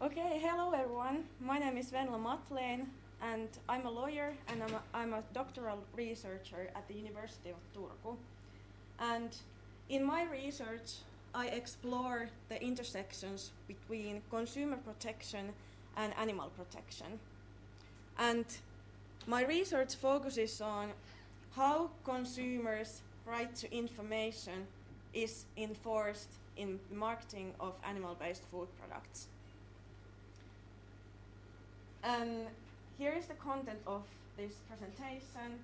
Okay, hello everyone. My name is Venla Mathlein, and I'm a lawyer and I'm a doctoral researcher at the University of Turku. And in my research, I explore the intersections between consumer protection and animal protection. And my research focuses on how consumers' right to information is enforced in the marketing of animal-based food products. And here is the content of this presentation.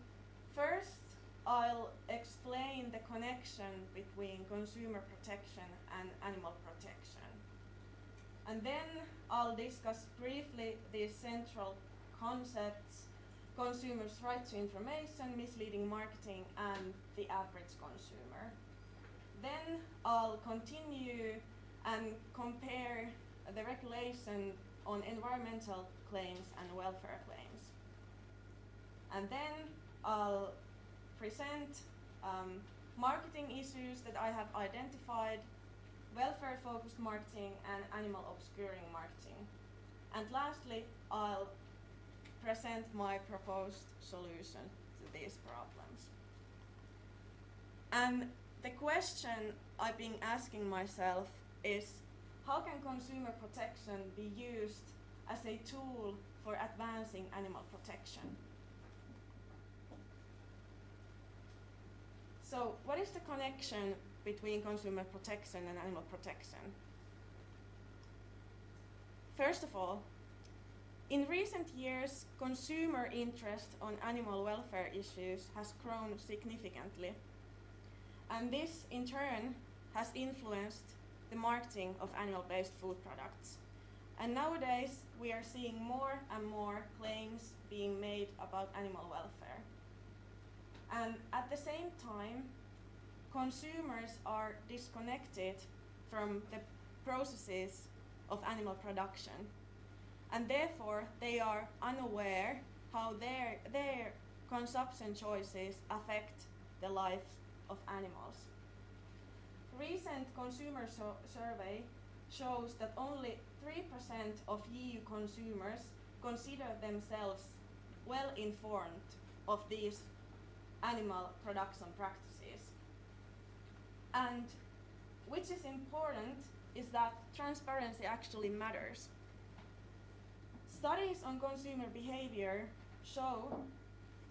First, I'll explain the connection between consumer protection and animal protection. And then I'll discuss briefly the central concepts: consumers' right to information, misleading marketing, and the average consumer. Then I'll continue and compare the regulation on environmental claims and welfare claims. And then I'll present marketing issues that I have identified, welfare-focused marketing, and animal-obscuring marketing. And lastly, I'll present my proposed solution to these problems. And the question I've been asking myself is, how can consumer protection be used as a tool for advancing animal protection? So, what is the connection between consumer protection and animal protection? First of all, in recent years, consumer interest on animal welfare issues has grown significantly, and this in turn has influenced the marketing of animal-based food products. And nowadays, we are seeing more and more claims being made about animal welfare. And at the same time, consumers are disconnected from the processes of animal production. And therefore, they are unaware how their consumption choices affect the lives of animals. Recent consumer survey shows that only 3% of EU consumers consider themselves well informed of these animal production practices. And which is important is that transparency actually matters. Studies on consumer behavior show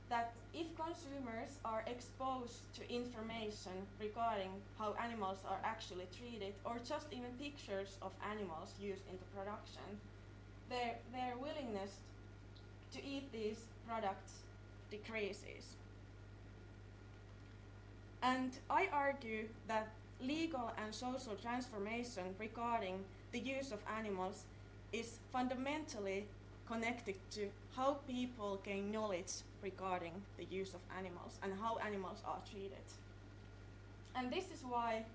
that if consumers are exposed to information regarding how animals are actually treated, or just even pictures of animals used in the production, their willingness to eat these products decreases. And I argue that legal and social transformation regarding the use of animals is fundamentally connected to how people gain knowledge regarding the use of animals and how animals are treated. And this is why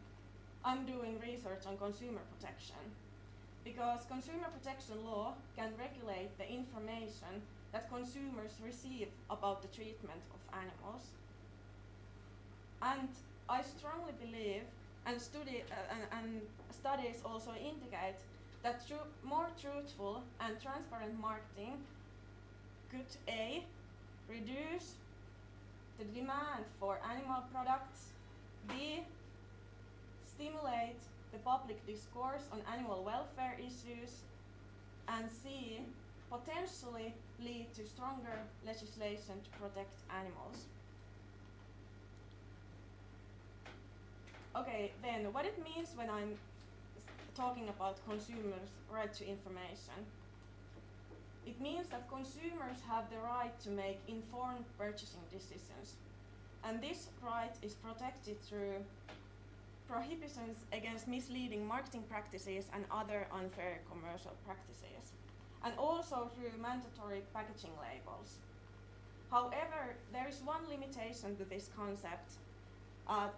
I'm doing research on consumer protection, because consumer protection law can regulate the information that consumers receive about the treatment of animals. And I strongly believe, and studies also indicate, that more truthful and transparent marketing could A, reduce the demand for animal products, B, stimulate the public discourse on animal welfare issues, and C, potentially lead to stronger legislation to protect animals. Okay, then what it means when I'm talking about consumers' right to information. It means that consumers have the right to make informed purchasing decisions. And this right is protected through prohibitions against misleading marketing practices and other unfair commercial practices, and also through mandatory packaging labels. However, there is one limitation to this concept,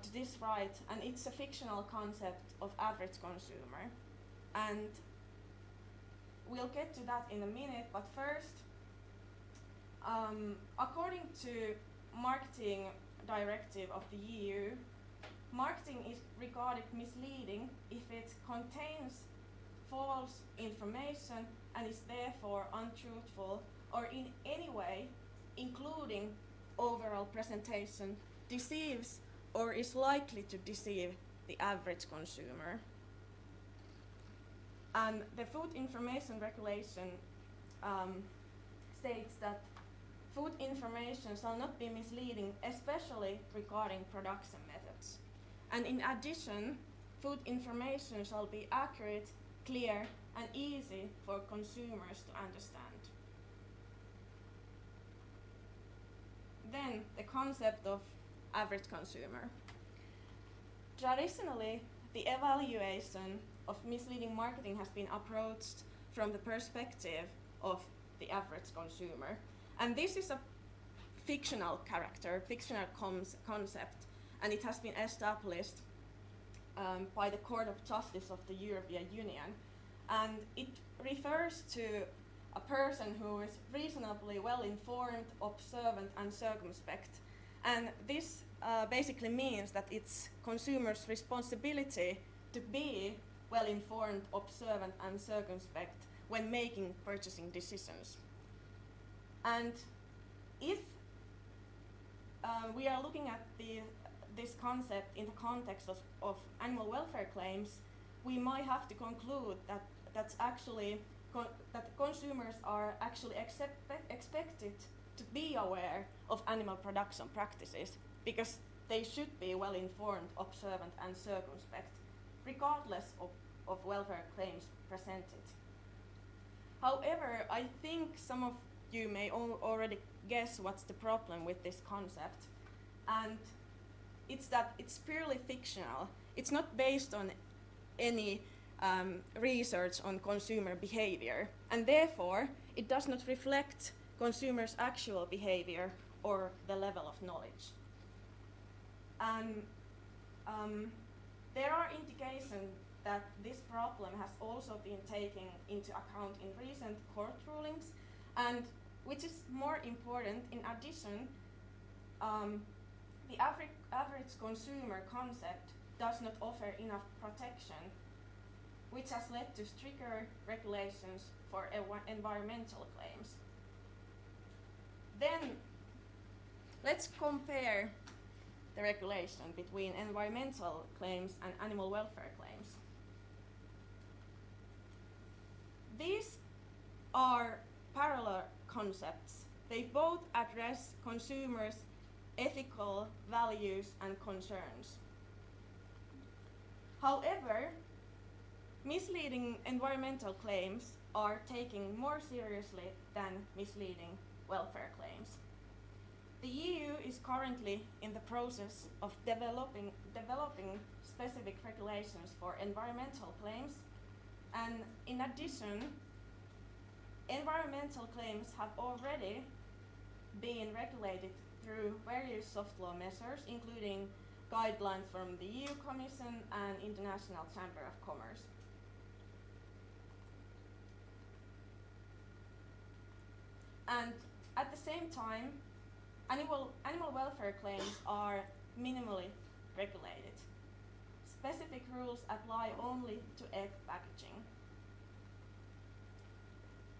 to this right, and it's a fictional concept of average consumer. And we'll get to that in a minute, but first, according to marketing directive of the EU, marketing is regarded misleading if it contains false information and is therefore untruthful, or in any way, including overall presentation, deceives or is likely to deceive the average consumer. And the Food Information Regulation states that food information shall not be misleading, especially regarding production methods. And in addition, food information shall be accurate, clear, and easy for consumers to understand. Then, the concept of average consumer. Traditionally, the evaluation of misleading marketing has been approached from the perspective of the average consumer. And this is a fictional character, fictional concept, and it has been established by the Court of Justice of the European Union. And it refers to a person who is reasonably well informed, observant, and circumspect. And this basically means that it's consumers' responsibility to be well informed, observant, and circumspect when making purchasing decisions. And if we are looking at this concept in the context of animal welfare claims, we might have to conclude that that consumers are actually expected to be aware of animal production practices, because they should be well informed, observant, and circumspect, regardless of welfare claims presented. However, I think some of you may already guess what's the problem with this concept, and it's that it's purely fictional. It's not based on any research on consumer behavior, and therefore it does not reflect consumers' actual behavior or the level of knowledge. And there are indications that this problem has also been taken into account in recent court rulings, and which is more important, in addition, the average consumer concept does not offer enough protection, which has led to stricter regulations for environmental claims. Then, let's compare the regulation between environmental claims and animal welfare claims. These are parallel concepts. They both address consumers' ethical values and concerns. However, misleading environmental claims are taken more seriously than misleading welfare claims. The EU is currently in the process of developing specific regulations for environmental claims, and in addition, environmental claims have already been regulated through various soft law measures, including guidelines from the EU Commission and International Chamber of Commerce. And at the same time, animal welfare claims are minimally regulated. Specific rules apply only to egg packaging.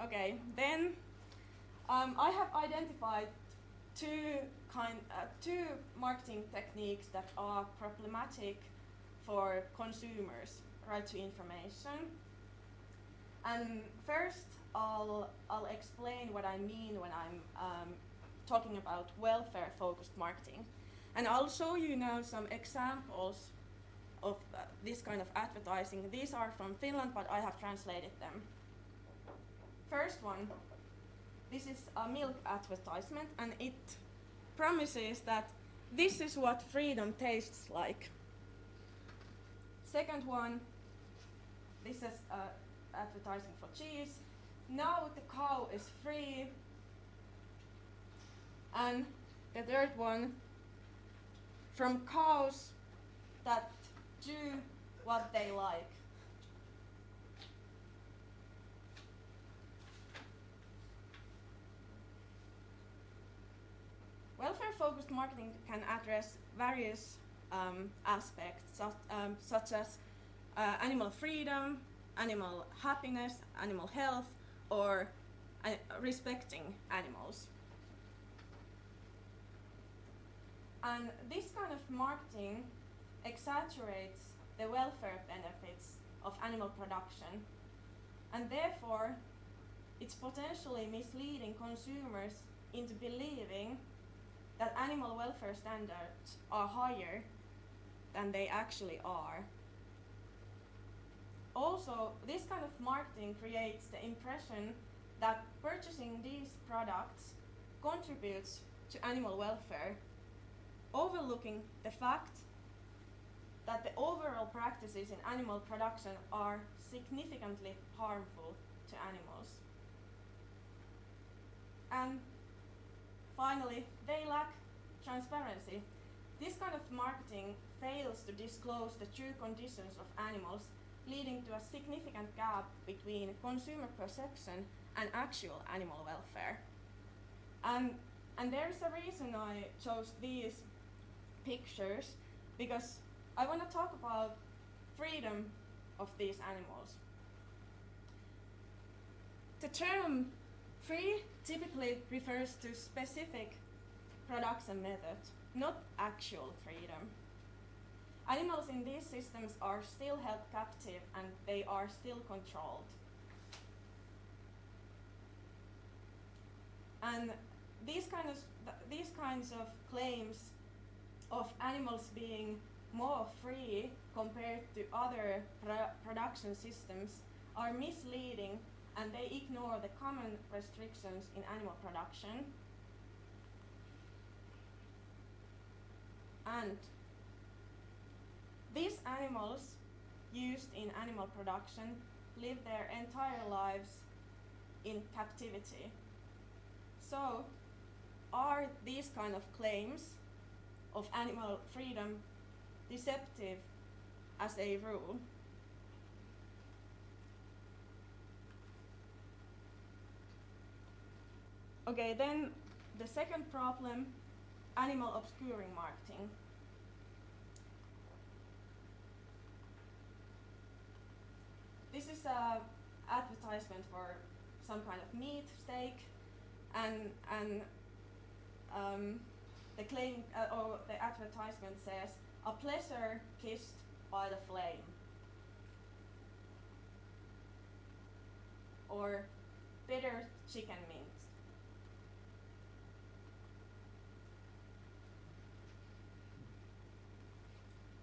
Okay, then I have identified two marketing techniques that are problematic for consumers' right to information. And first, I'll explain what I mean when I'm talking about welfare-focused marketing. And I'll show you now some examples of this kind of advertising. These are from Finland, but I have translated them. First one, this is a milk advertisement, and it promises that this is what freedom tastes like. Second one, this is advertising for cheese. Now the cow is free. And the third one, from cows that do what they like. Welfare-focused marketing can address various aspects, such as animal freedom, animal happiness, animal health, or respecting animals. And this kind of marketing exaggerates the welfare benefits of animal production, and therefore it's potentially misleading consumers into believing that animal welfare standards are higher than they actually are. Also, this kind of marketing creates the impression that purchasing these products contributes to animal welfare, overlooking the fact that the overall practices in animal production are significantly harmful to animals. And finally, they lack transparency. This kind of marketing fails to disclose the true conditions of animals, leading to a significant gap between consumer perception and actual animal welfare. And there is a reason I chose these pictures, because I want to talk about freedom of these animals. The term free typically refers to specific production methods, not actual freedom. Animals in these systems are still held captive and they are still controlled. And these kinds of claims of animals being more free compared to other production systems are misleading, and they ignore the common restrictions in animal production. And these animals used in animal production live their entire lives in captivity. So, are these kind of claims of animal freedom deceptive as a rule? Okay, then the second problem, animal obscuring marketing. This is an advertisement for some kind of meat, steak, and the claim or the advertisement says, "A pleasure kissed by the flame," or "better chicken meat."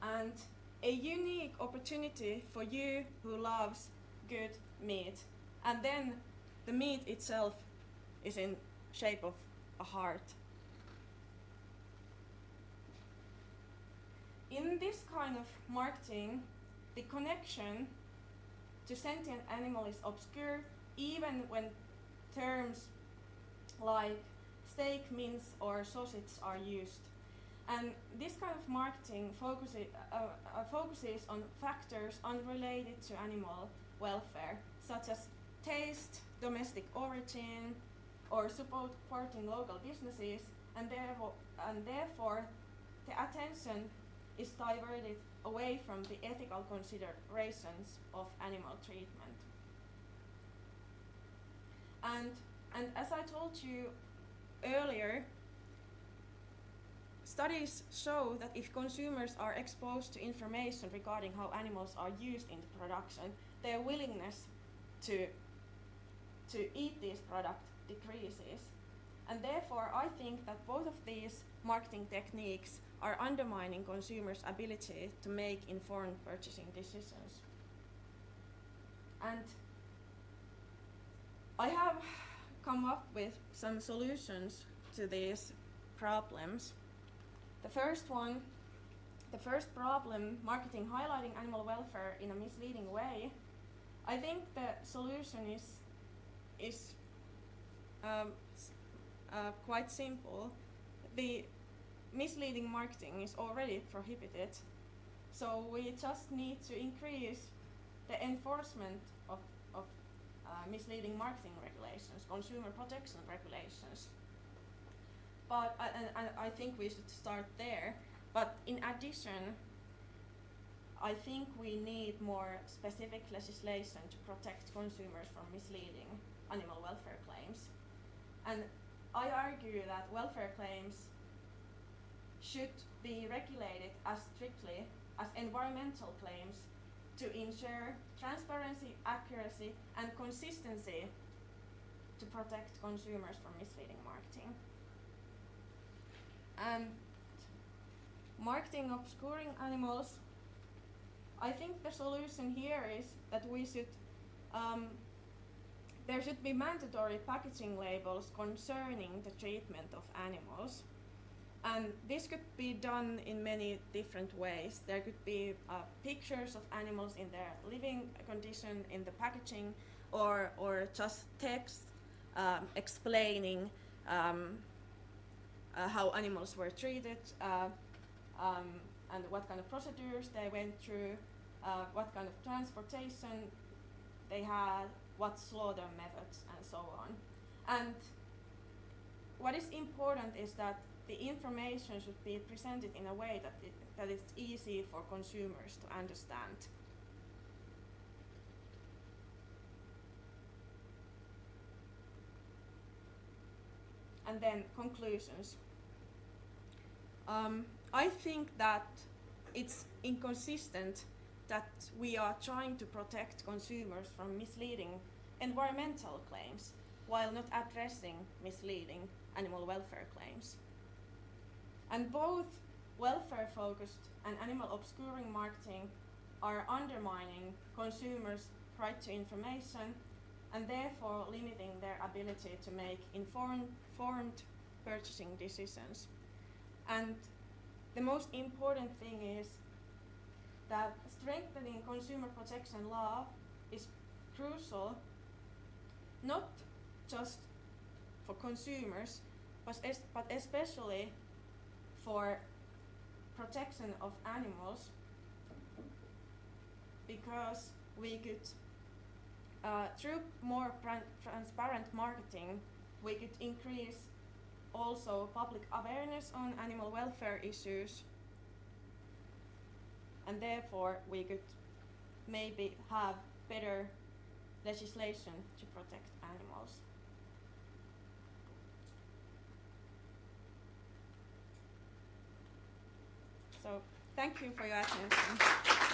And a unique opportunity for you who loves good meat. And then the meat itself is in shape of a heart. In this kind of marketing, the connection to sentient animal is obscure, even when terms like steak, mince, or sausage are used. And this kind of marketing focuses on factors unrelated to animal welfare, such as taste, domestic origin, or supporting local businesses, and therefore the attention is diverted away from the ethical considerations of animal treatment. And as I told you earlier, studies show that if consumers are exposed to information regarding how animals are used in the production, their willingness to eat this product decreases. And therefore, I think that both of these marketing techniques are undermining consumers' ability to make informed purchasing decisions. And I have come up with some solutions to these problems. The first problem, marketing highlighting animal welfare in a misleading way. I think the solution is quite simple. The misleading marketing is already prohibited, so we just need to increase the enforcement of misleading marketing regulations, consumer protection regulations. But I think we should start there. But in addition, I think we need more specific legislation to protect consumers from misleading animal welfare claims. And I argue that welfare claims should be regulated as strictly as environmental claims to ensure transparency, accuracy, and consistency to protect consumers from misleading marketing. And marketing obscuring animals, I think the solution here is that there should be mandatory packaging labels concerning the treatment of animals. And this could be done in many different ways. There could be pictures of animals in their living condition in the packaging, or just text explaining how animals were treated, and what kind of procedures they went through, what kind of transportation they had, what slaughter methods, and so on. And what is important is that the information should be presented in a way that is easy for consumers to understand. And then conclusions. I think that it's inconsistent that we are trying to protect consumers from misleading environmental claims while not addressing misleading animal welfare claims. And both welfare-focused and animal-obscuring marketing are undermining consumers' right to information and therefore limiting their ability to make informed purchasing decisions. And the most important thing is that strengthening consumer protection law is crucial, not just for consumers, but especially for protection of animals, because we could, through more transparent marketing, we could increase also public awareness on animal welfare issues, and therefore we could maybe have better legislation to protect animals. So thank you for your attention.